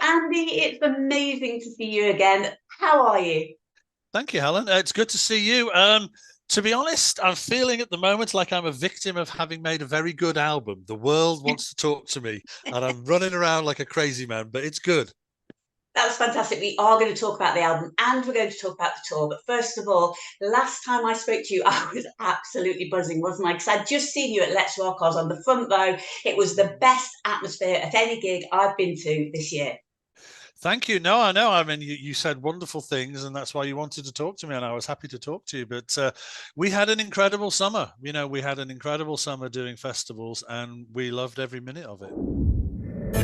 Andy, it's amazing to see you again. How are you? Thank you, Helen. It's good to see you. To be honest, I'm feeling at the moment like I'm a victim of having made a very good album. The world wants to talk to me, and I'm running around like a crazy man, but it's good. That's fantastic. We are going to talk about the album and we're going to talk about the tour. But first of all, last time I spoke to you, I was absolutely buzzing, wasn't I? Because I'd just seen you at Let's Rock. I was on the front row. It was the best atmosphere at any gig I've been to this year. Thank you. No, I know. I mean, you said wonderful things, and that's why you wanted to talk to me, and I was happy to talk to you. But we had an incredible summer. We had an incredible summer doing festivals, and we loved every minute of it.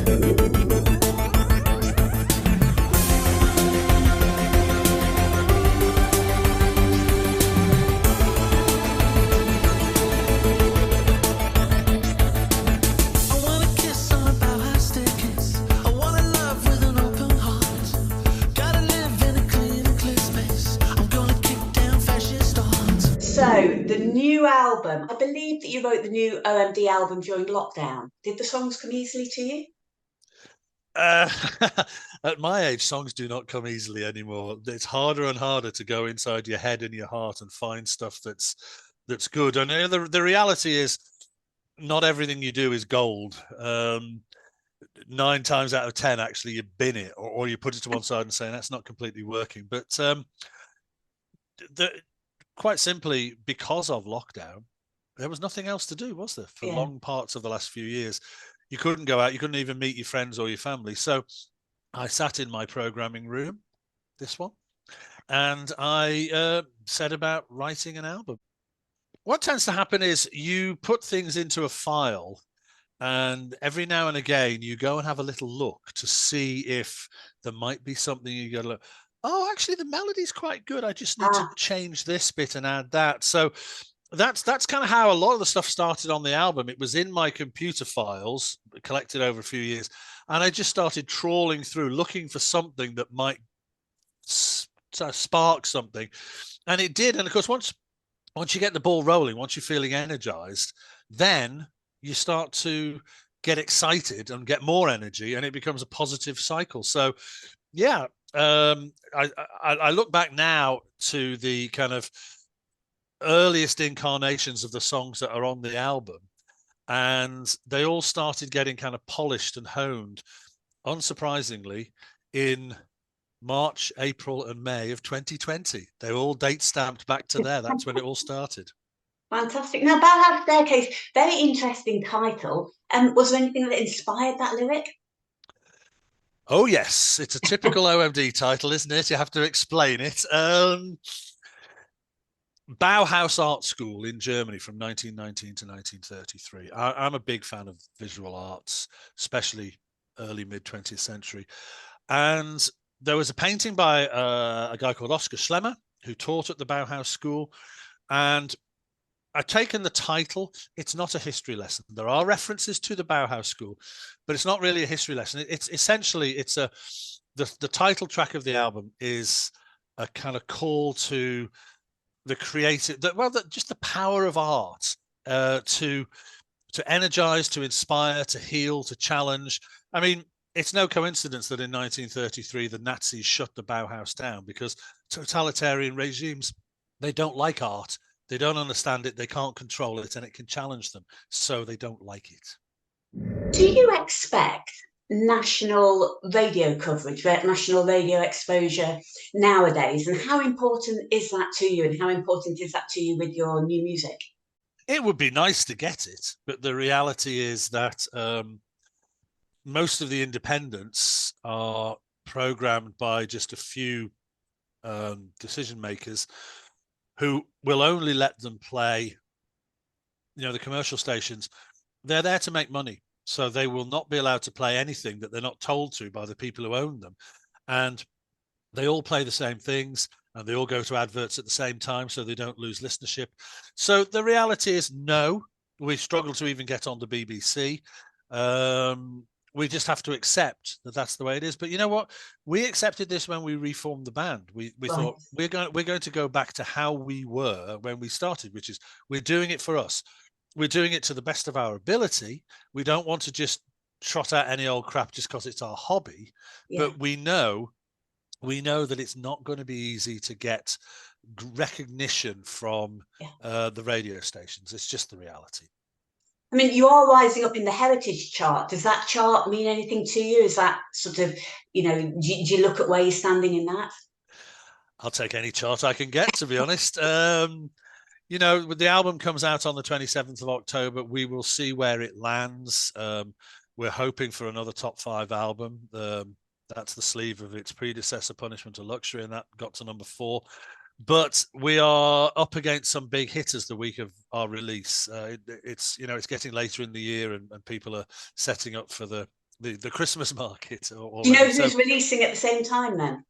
So, the new album, I believe that you wrote the new OMD album during lockdown. Did the songs come easily to you? Uh, at my age, songs do not come easily anymore. It's harder and harder to go inside your head and your heart and find stuff that's good. And the reality is, not everything you do is gold. 9 times out of 10, actually, you bin it, or you put it to one side and say that's not completely working. But the quite simply, because of lockdown, there was nothing else to do, was there, for Yeah. long parts of the last few years? You couldn't go out, you couldn't even meet your friends or your family. So I sat in my programming room, this one, and I set about writing an album. What tends to happen is you put things into a file, and every now and again you go and have a little look to see if there might be something you go to look. Oh, actually, the melody's quite good. I just need to Ah, change this bit and add that. So that's kind of how a lot of the stuff started on the album. It was in my computer files collected over a few years, and I just started trawling through looking for something that might spark something, and it did. And of course, once you get the ball rolling, once you're feeling energized, then you start to get excited and get more energy, and it becomes a positive cycle. So yeah, I look back now to the kind of earliest incarnations of the songs that are on the album, and they all started getting kind of polished and honed, unsurprisingly, in March, April, and May of 2020. They're all date stamped back to there. That's when it all started. fantastic. Now, Bauhaus Staircase, very interesting title. Was there anything that inspired that lyric? Oh yes, it's a typical OMD title, isn't it? You have to explain it. Bauhaus Art School in Germany from 1919 to 1933. I'm a big fan of visual arts, especially early mid 20th century. And there was a painting by a guy called Oscar Schlemmer, who taught at the Bauhaus School. And I've taken the title. It's not a history lesson. There are references to the Bauhaus School, but it's not really a history lesson. It's essentially the title track of the album is a kind of call to the creative, just the power of art to energize, to inspire, to heal, to challenge. I mean, it's no coincidence that in 1933 the Nazis shut the Bauhaus down, because totalitarian regimes, they don't like art, they don't understand it, they can't control it, and it can challenge them, so they don't like it. Do you expect national radio coverage, national radio exposure nowadays? And how important is that to you? And how important is that to you with your new music? It would be nice to get it, but the reality is that most of the independents are programmed by just a few decision makers who will only let them play, the commercial stations. They're there to make money, so they will not be allowed to play anything that they're not told to by the people who own them. And they all play the same things, and they all go to adverts at the same time, so they don't lose listenership. So the reality is, no, we struggle to even get on the BBC. We just have to accept that that's the way it is. But you know what? We accepted this when we reformed the band. We Right. thought we're going to go back to how we were when we started, which is we're doing it for us. We're doing it to the best of our ability. We don't want to just trot out any old crap just because it's our hobby, but we know that it's not going to be easy to get recognition from the radio stations. It's just the reality. I mean, you are rising up in the heritage chart. Does that chart mean anything to you? Is that sort of, you know, do you look at where you're standing in that? I'll take any chart I can get, to be honest. You know, the album comes out on the 27th of October. We will see where it lands. We're hoping for another top 5 album. That's the sleeve of its predecessor, Punishment of Luxury, and that got to number 4. But we are up against some big hitters the week of our release. It's, you know, it's getting later in the year, and people are setting up for the Christmas market already. Do you know who's releasing at the same time then?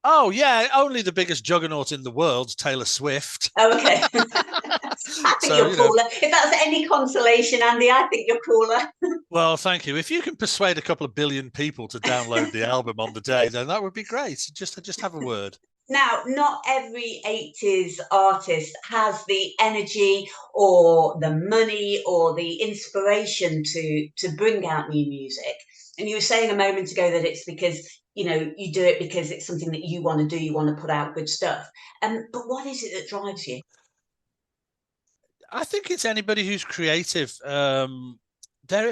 Oh, yeah, only the biggest juggernaut in the world, Taylor Swift. Oh, okay. I think you're cooler. If that's any consolation, Andy, I think you're cooler. Well, thank you. If you can persuade a couple of billion people to download the album on the day, then that would be great. Just have a word. Now, not every 80s artist has the energy or the money or the inspiration to bring out new music. And you were saying a moment ago that it's because, you know, you do it because it's something that you want to do, you want to put out good stuff. But what is it that drives you? I think it's anybody who's creative. They're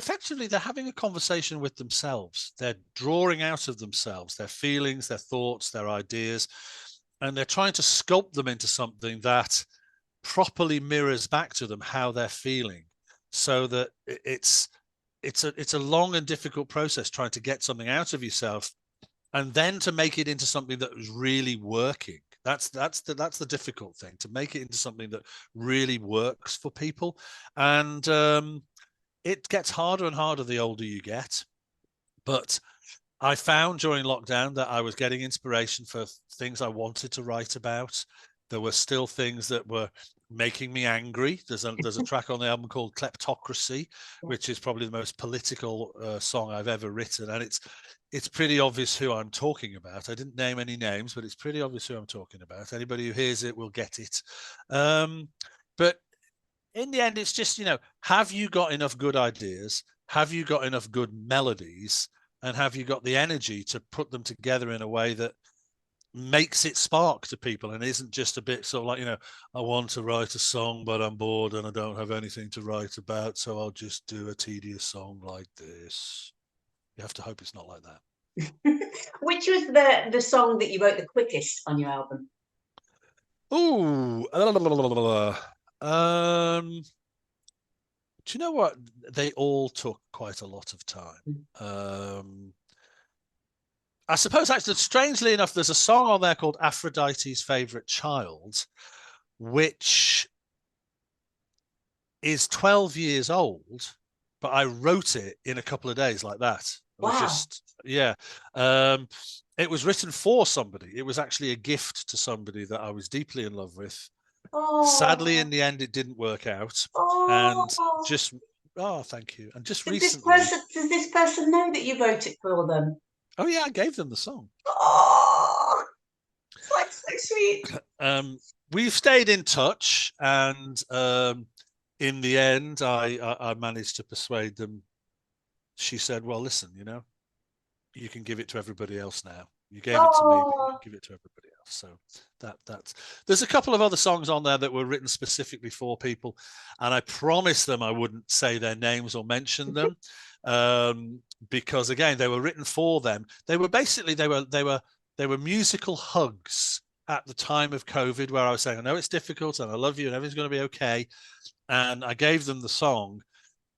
having a conversation with themselves. They're drawing out of themselves their feelings, their thoughts, their ideas, and they're trying to sculpt them into something that properly mirrors back to them how they're feeling, so that it's a long and difficult process trying to get something out of yourself and then to make it into something that is really working. That's the difficult thing, to make it into something that really works for people. And it gets harder and harder the older you get. But I found during lockdown that I was getting inspiration for things I wanted to write about. There were still things that were making me angry. There's a track on the album called Kleptocracy, which is probably the most political song I've ever written. And it's pretty obvious who I'm talking about. I didn't name any names, but it's pretty obvious who I'm talking about. Anybody who hears it will get it. But in the end, it's just, you know, have you got enough good ideas? Have you got enough good melodies? And have you got the energy to put them together in a way that makes it spark to people and isn't just a bit sort of like, you know, I want to write a song, but I'm bored and I don't have anything to write about, so I'll just do a tedious song like this. You have to hope it's not like that. Which was the song that you wrote the quickest on your album? Ooh, do you know what? They all took quite a lot of time. I suppose, actually, strangely enough, there's a song on there called Aphrodite's Favorite Child, which is 12 years old, but I wrote it in a couple of days like that. It was just, yeah. It was written for somebody. It was actually a gift to somebody that I was deeply in love with. Oh. Sadly, in the end, it didn't work out. Oh. And just, thank you. And just recently. Does this person know that you wrote it for them? Oh, yeah, I gave them the song. Oh, that's so sweet. We've stayed in touch, and in the end, I managed to persuade them. She said, well, listen, you know, you can give it to everybody else now. You gave it to me, but you can give it to everybody else. So that's there's a couple of other songs on there that were written specifically for people, and I promised them I wouldn't say their names or mention them. Because again, they were written for them. They were basically they were musical hugs at the time of COVID, where I was saying, I know it's difficult and I love you and everything's going to be okay. And I gave them the song.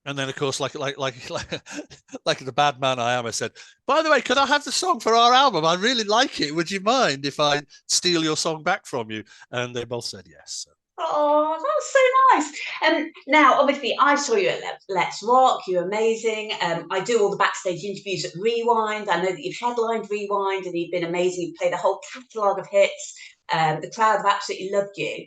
And then, of course, like the bad man I am, I said, by the way, could I have the song for our album? I really like it. Would you mind if I steal your song back from you? And they both said yes. So. Oh, that's so nice. Now, obviously, I saw you at Let's Rock. You're amazing. I do all the backstage interviews at Rewind. I know that you've headlined Rewind and you've been amazing. You've played a whole catalogue of hits. The crowd have absolutely loved you.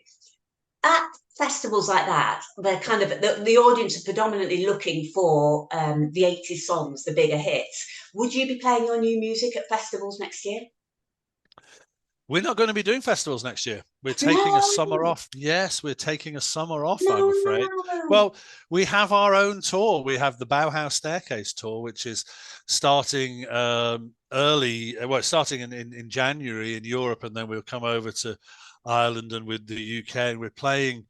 At festivals like that, they're kind of the audience are predominantly looking for the 80s songs, the bigger hits. Would you be playing your new music at festivals next year? We're not going to be doing festivals next year. We're taking a No, summer off. Yes, we're taking a summer off, I'm no, afraid. no. Well, we have our own tour. We have the Bauhaus Staircase tour, which is starting starting in January in Europe, and then we'll come over to Ireland and with the UK. And we're playing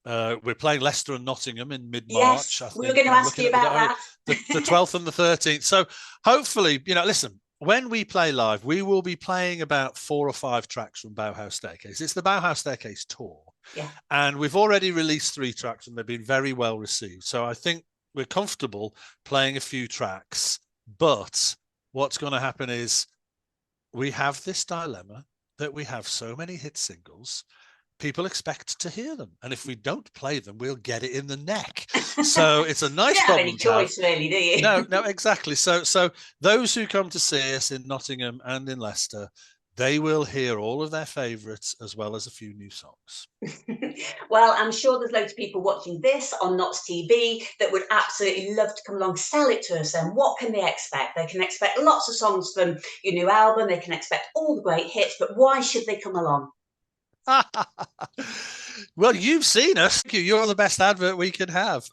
Leicester and Nottingham in mid-March. Yes, I we were think going to I'm ask looking you at the about diary, that. the 12th and the 13th. So hopefully, listen, when we play live, we will be playing about 4 or 5 tracks from Bauhaus Staircase. It's the Bauhaus Staircase tour. Yeah. And we've already released 3 tracks and they've been very well received. So I think we're comfortable playing a few tracks. But what's going to happen is we have this dilemma that we have so many hit singles. People expect to hear them, and if we don't play them, we'll get it in the neck. So it's a nice you don't have any choice, really, do you? No, exactly. So those who come to see us in Nottingham and in Leicester, they will hear all of their favourites as well as a few new songs. Well, I'm sure there's loads of people watching this on Knots TV that would absolutely love to come along, sell it to us. And what can they expect? They can expect lots of songs from your new album. They can expect all the great hits, but why should they come along? Well, you've seen us. You're the best advert we can have.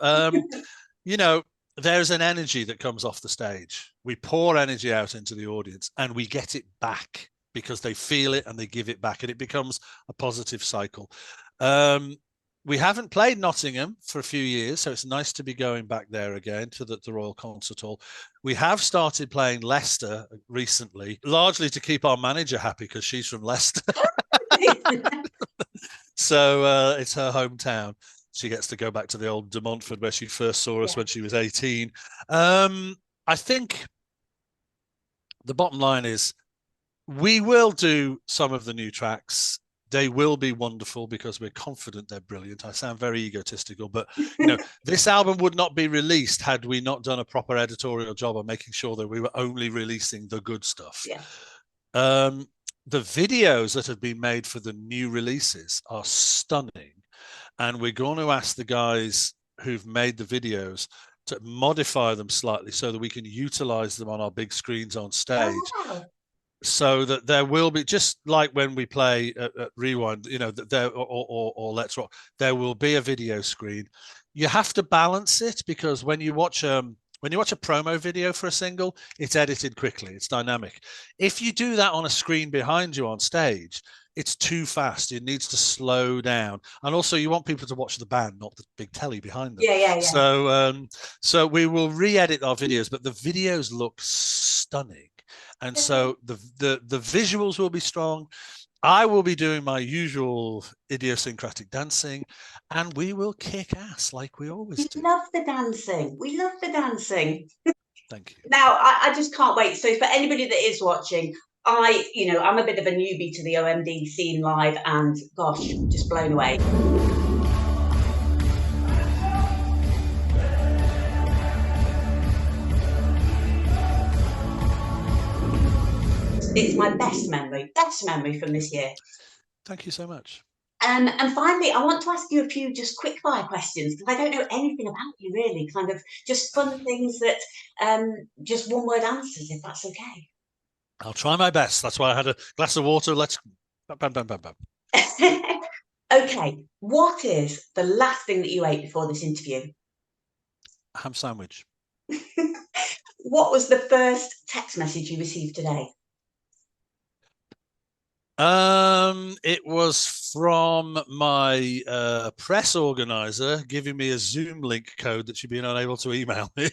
There's an energy that comes off the stage. We pour energy out into the audience and we get it back because they feel it and they give it back, and it becomes a positive cycle. We haven't played Nottingham for a few years, so it's nice to be going back there again to the Royal Concert Hall. We have started playing Leicester recently, largely to keep our manager happy because she's from Leicester. So it's her hometown. She gets to go back to the old De Montfort where she first saw us when she was 18. I think the bottom line is we will do some of the new tracks. They will be wonderful because we're confident they're brilliant. I sound very egotistical, but this album would not be released had we not done a proper editorial job of making sure that we were only releasing the good stuff. Yeah. The videos that have been made for the new releases are stunning. And we're going to ask the guys who've made the videos to modify them slightly so that we can utilize them on our big screens on stage. Oh. So that there will be, just like when we play at Rewind, or Let's Rock, there will be a video screen. You have to balance it because when you watch a promo video for a single, it's edited quickly, it's dynamic. If you do that on a screen behind you on stage, it's too fast. It needs to slow down. And also you want people to watch the band, not the big telly behind them. Yeah. So we will re-edit our videos, but the videos look stunning. And so the visuals will be strong. I will be doing my usual idiosyncratic dancing, and we will kick ass like we always do. We love the dancing. We love the dancing. Thank you. Now, I just can't wait. So for anybody that is watching, I'm a bit of a newbie to the OMD scene live, and gosh, just blown away. It's my best memory from this year. Thank you so much. And finally, I want to ask you a few just quick fire questions because I don't know anything about you really. Kind of just fun things that just one word answers, if that's okay. I'll try my best. That's why I had a glass of water. Let's bam, bam, bam, bam. Okay, what is the last thing that you ate before this interview? Ham sandwich. What was the first text message you received today? It was from my press organizer giving me a Zoom link code that she'd been unable to email me.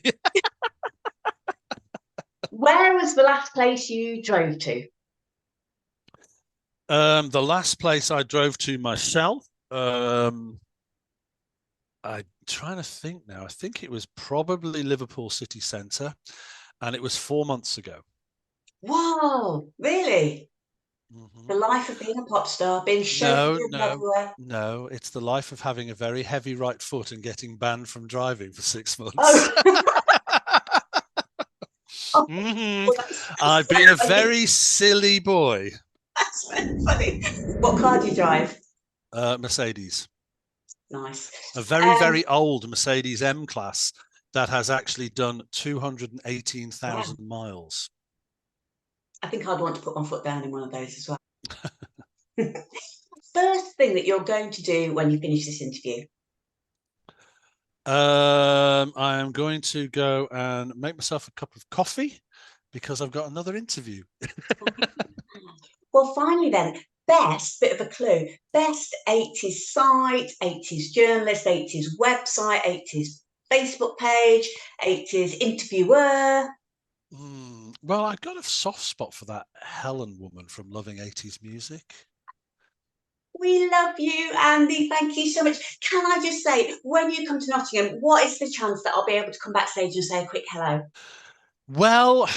Where was the last place you drove to? The last place I drove to myself, I'm trying to think now. I think it was probably Liverpool city centre, and it was 4 months ago. Whoa, really? Mm-hmm. The life of being a pop star, being shown everywhere. No, it's the life of having a very heavy right foot and getting banned from driving for 6 months. Oh. Mm-hmm. I've been a very silly boy. That's very funny. What car do you drive? Mercedes. Nice. A very old Mercedes M-Class that has actually done 218,000 miles. I think I'd want to put my foot down in one of those as well. First thing that you're going to do when you finish this interview? I am going to go and make myself a cup of coffee because I've got another interview. Well, finally then, best bit of a clue, best 80s site, 80s journalist, 80s website, 80s Facebook page, 80s interviewer. Well, I got a soft spot for that Helen woman from Loving 80s Music. We love you, Andy. Thank you so much. Can I just say, when you come to Nottingham, what is the chance that I'll be able to come backstage and say a quick hello? Well,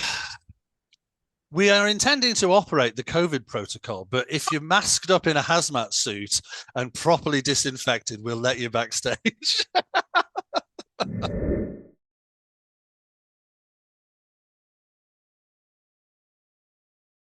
we are intending to operate the COVID protocol, but if you're masked up in a hazmat suit and properly disinfected, we'll let you backstage.